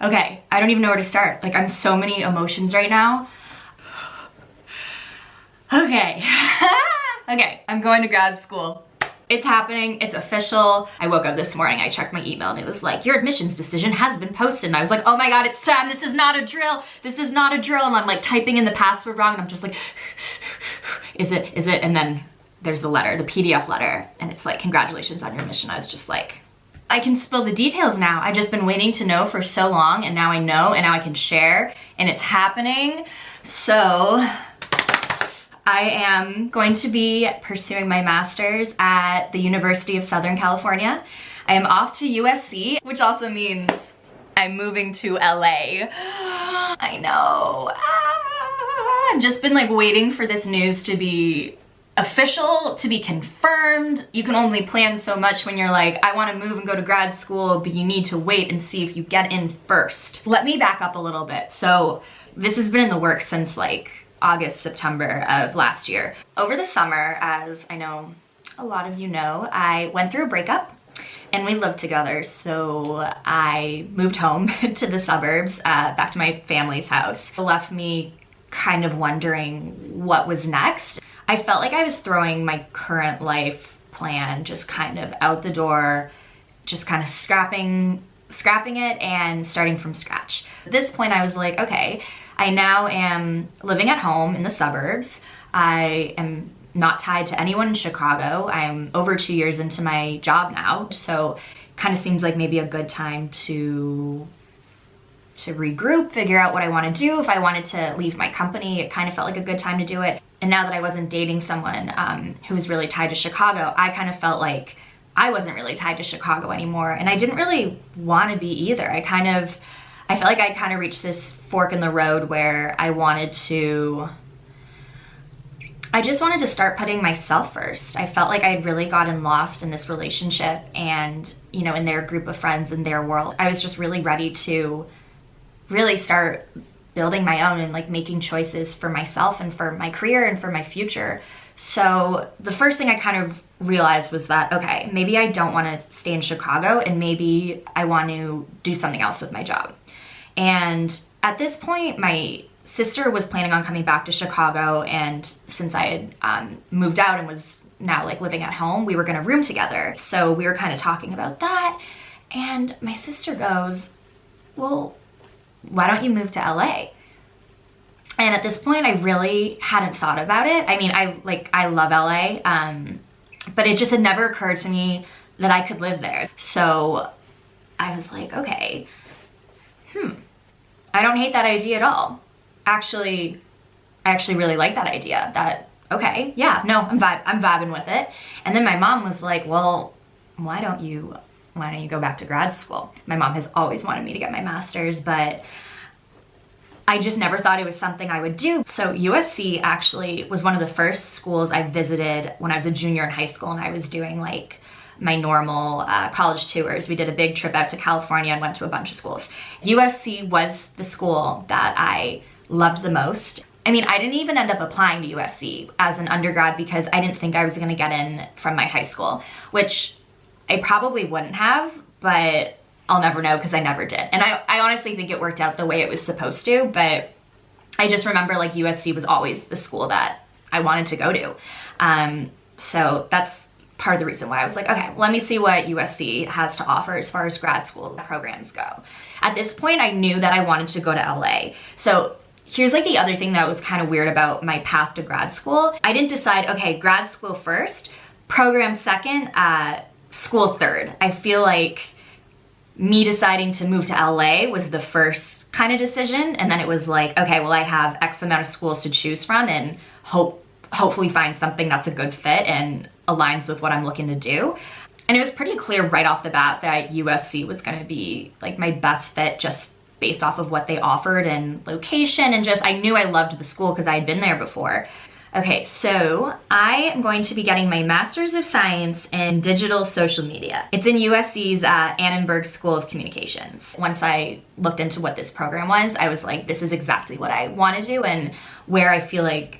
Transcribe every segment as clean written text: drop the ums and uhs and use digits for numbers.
Okay, I don't even know where to start. Like, I'm so many emotions right now. Okay. Okay, I'm going to grad school. It's happening, it's official. I woke up this morning, I checked my email and it was like, your admissions decision has been posted. And I was like, oh my God, it's time, this is not a drill. This is not a drill. And I'm like typing in the password wrong and I'm just like, is it? And then there's the letter, the PDF letter. And it's like, congratulations on your admission. I was just like, I can spill the details now. I've just been waiting to know for so long and now I know and now I can share and it's happening. So I am going to be pursuing my master's at the University of Southern California. I am off to USC, which also means I'm moving to LA. I know. I've just been like waiting for this news to be official, to be confirmed. You can only plan so much when you're like, I want to move and go to grad school, but you need to wait and see if you get in first. Let me back up a little bit. So this has been in the works since like August, September of last year. Over the summer, as I know a lot of you know, I went through a breakup and we lived together. So I moved home to the suburbs, back to my family's house. It left me kind of wondering what was next. I felt like I was throwing my current life plan just kind of out the door, just kind of scrapping it and starting from scratch. At this point, I was like, okay, I now am living at home in the suburbs. I am not tied to anyone in Chicago. I'm over 2 years into my job now. So kind of seems like maybe a good time to regroup, figure out what I want to do. If I wanted to leave my company, it kind of felt like a good time to do it. And now that I wasn't dating someone who was really tied to Chicago, I kind of felt like I wasn't really tied to Chicago anymore. And I didn't really want to be either. I felt like I kind of reached this fork in the road where I just wanted to start putting myself first. I felt like I'd really gotten lost in this relationship and, you know, in their group of friends, in their world. I was just really ready to really start building my own and like making choices for myself and for my career and for my future. So the first thing I kind of realized was that, okay, maybe I don't want to stay in Chicago and maybe I want to do something else with my job. And at this point, my sister was planning on coming back to Chicago, and since I had moved out and was now like living at home, we were gonna room together. So we were kind of talking about that, and my sister goes, well, why don't you move to LA? And at this point, I really hadn't thought about it. I mean, I love LA, but it just had never occurred to me that I could live there. So I was like, okay, I don't hate that idea at all. Actually, I actually really like that idea. That, okay, yeah, no, I'm vibing with it. And then my mom was like, well, why don't you go back to grad school? My mom has always wanted me to get my master's, but I just never thought it was something I would do. So USC actually was one of the first schools I visited when I was a junior in high school and I was doing like my normal college tours. We did a big trip out to California and went to a bunch of schools. USC was the school that I loved the most. I mean, I didn't even end up applying to USC as an undergrad because I didn't think I was gonna get in from my high school, which I probably wouldn't have, but I'll never know because I never did. And I honestly think it worked out the way it was supposed to, but I just remember like USC was always the school that I wanted to go to. So that's part of the reason why I was like, okay, let me see what USC has to offer as far as grad school programs go. At this point, I knew that I wanted to go to LA. So here's like the other thing that was kind of weird about my path to grad school. I didn't decide, okay, grad school first, program second, school third. I feel like me deciding to move to LA was the first kind of decision. And then it was like, okay, well, I have X amount of schools to choose from and hopefully find something that's a good fit and aligns with what I'm looking to do. And it was pretty clear right off the bat that USC was gonna be like my best fit just based off of what they offered and location, and just, I knew I loved the school because I had been there before. Okay, so I am going to be getting my Master's of Science in Digital Social Media. It's in USC's Annenberg School of Communications. Once I looked into what this program was, I was like, this is exactly what I want to do and where I feel like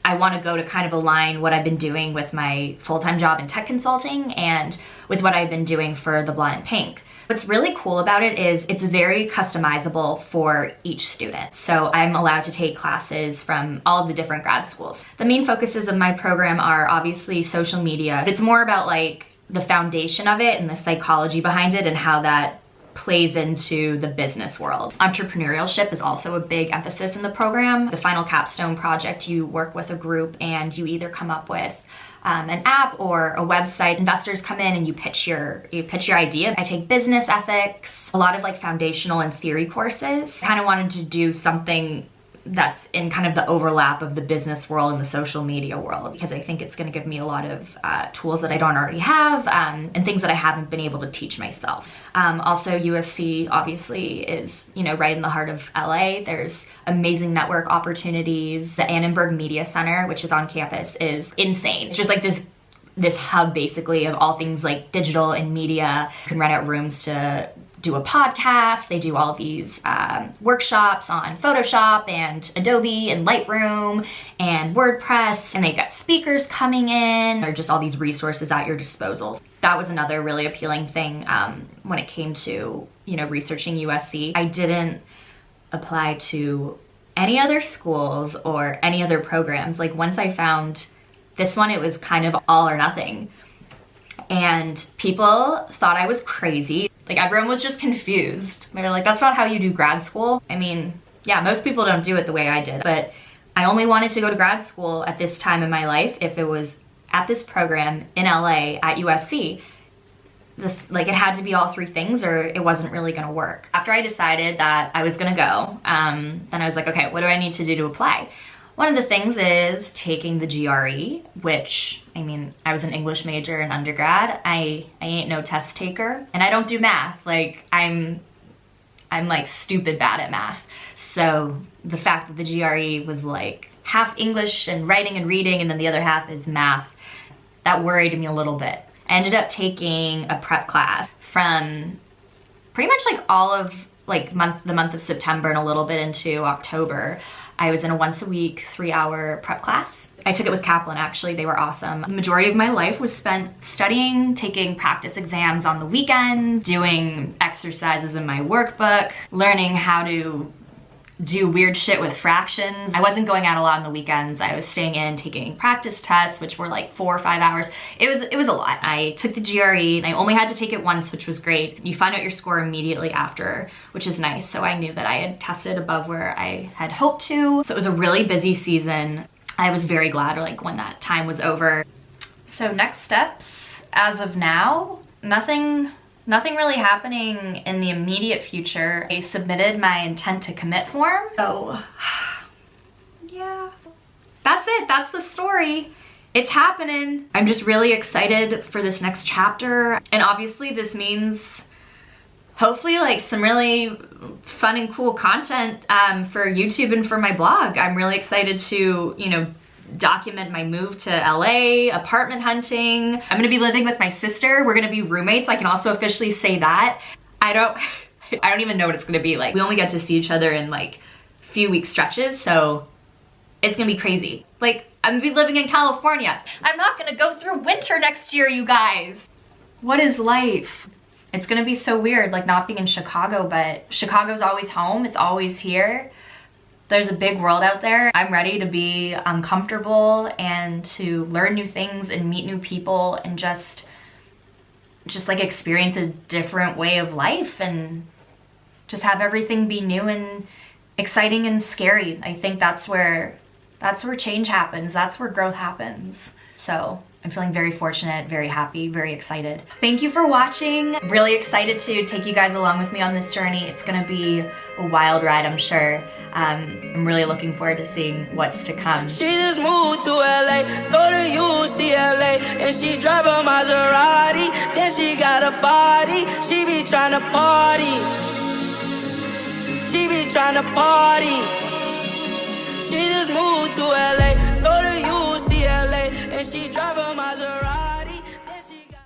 I want to go to kind of align what I've been doing with my full-time job in tech consulting and with what I've been doing for the Blonde and Pink. What's really cool about it is it's very customizable for each student. So I'm allowed to take classes from all of the different grad schools. The main focuses of my program are obviously social media. It's more about like the foundation of it and the psychology behind it and how that plays into the business world. Entrepreneurship is also a big emphasis in the program. The final capstone project, you work with a group and you either come up with an app or a website. Investors come in and you pitch your idea. I take business ethics, a lot of like foundational and theory courses. I kind of wanted to do something that's in kind of the overlap of the business world and the social media world, because I think it's going to give me a lot of tools that I don't already have and things that I haven't been able to teach myself. Also, USC obviously is, you know, right in the heart of LA. There's amazing network opportunities. The Annenberg Media Center, which is on campus, is insane. It's just like this hub basically of all things like digital and media. You can rent out rooms to do a podcast. They do all these workshops on Photoshop and Adobe and Lightroom and WordPress, and they got speakers coming in. There are just all these resources at your disposal. That was another really appealing thing when it came to, you know, researching USC. I didn't apply to any other schools or any other programs. Like once I found this one, it was kind of all or nothing. And people thought I was crazy. Like everyone was just confused. They were like, that's not how you do grad school. I mean, yeah, most people don't do it the way I did, but I only wanted to go to grad school at this time in my life if it was at this program in LA at USC. Like it had to be all three things or it wasn't really gonna work. After I decided that I was gonna go, then I was like, okay, what do I need to do to apply? One of the things is taking the GRE, which, I mean, I was an English major in undergrad. I ain't no test taker, and I don't do math. Like, I'm like stupid bad at math. So the fact that the GRE was like half English and writing and reading, and then the other half is math, that worried me a little bit. I ended up taking a prep class from pretty much like all of like the month of September and a little bit into October. I was in a once a week, 3-hour prep class. I took it with Kaplan actually, they were awesome. The majority of my life was spent studying, taking practice exams on the weekends, doing exercises in my workbook, learning how to do weird shit with fractions. I wasn't going out a lot on the weekends. I was staying in, taking practice tests, which were like 4 or 5 hours. It was a lot. I took the GRE and I only had to take it once, which was great. You find out your score immediately after, which is nice. So I knew that I had tested above where I had hoped to. So it was a really busy season. I was very glad like when that time was over. So next steps, as of now, nothing really happening in the immediate future. I submitted my intent to commit form. So yeah, that's it. That's the story. It's happening. I'm just really excited for this next chapter. And obviously this means hopefully like some really fun and cool content for YouTube and for my blog. I'm really excited to, you know, document my move to LA, apartment hunting. I'm gonna be living with my sister. We're gonna be roommates. I can also officially say that. I don't even know what it's gonna be like. We only get to see each other in like few week stretches, so it's gonna be crazy. Like, I'm gonna be living in California. I'm not gonna go through winter next year, you guys. What is life? It's gonna be so weird, like not being in Chicago, but Chicago's always home. It's always here. There's a big world out there. I'm ready to be uncomfortable and to learn new things and meet new people and just like experience a different way of life and just have everything be new and exciting and scary. I think that's where change happens. That's where growth happens. So I'm feeling very fortunate, very happy, very excited. Thank you for watching. Really excited to take you guys along with me on this journey. It's gonna be a wild ride, I'm sure. I'm really looking forward to seeing what's to come. She just moved to LA, go to UCLA, and she drive a Maserati. Then she got a body, she be tryna party. She be tryna party. She just moved to LA, go to UCLA, and she drive a Maserati.